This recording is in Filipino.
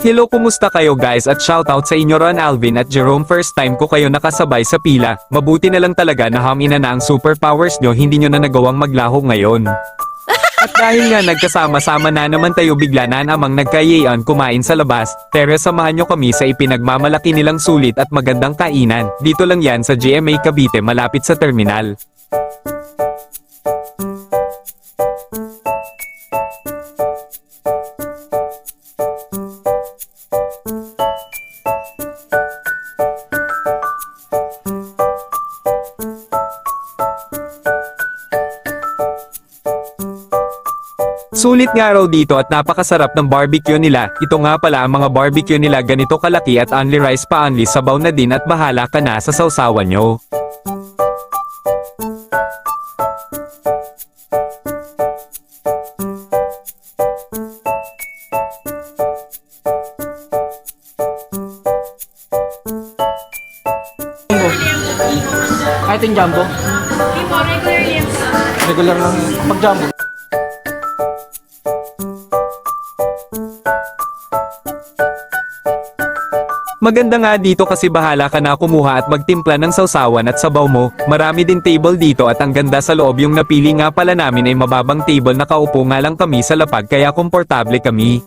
Hello, kumusta kayo guys at shoutout sa inyo Ron Alvin at Jerome, first time ko kayo nakasabay sa pila, mabuti na lang talaga na hamina na ang superpowers nyo, hindi nyo na nagawang maglaho ngayon. At dahil nga nagkasama-sama na naman tayo, bigla na namang nagkayayan kumain sa labas, tara samahan nyo kami sa ipinagmamalaki nilang sulit at magandang kainan, dito lang yan sa GMA Cavite malapit sa terminal. Sulit nga raw dito at napakasarap ng barbecue nila. Ito nga pala ang mga barbecue nila, ganito kalaki at only rice pa, only sabaw na din at bahala ka na sa sausawan nyo. Kahit yung jumbo? Hindi po, regular yan po. Regular lang pag jumbo. Maganda nga dito kasi bahala ka na kumuha at magtimpla ng sausawan at sabaw mo. Marami din table dito at ang ganda sa loob, yung napili nga pala namin ay mababang table, nakaupo nga lang kami sa lapag kaya komportable kami.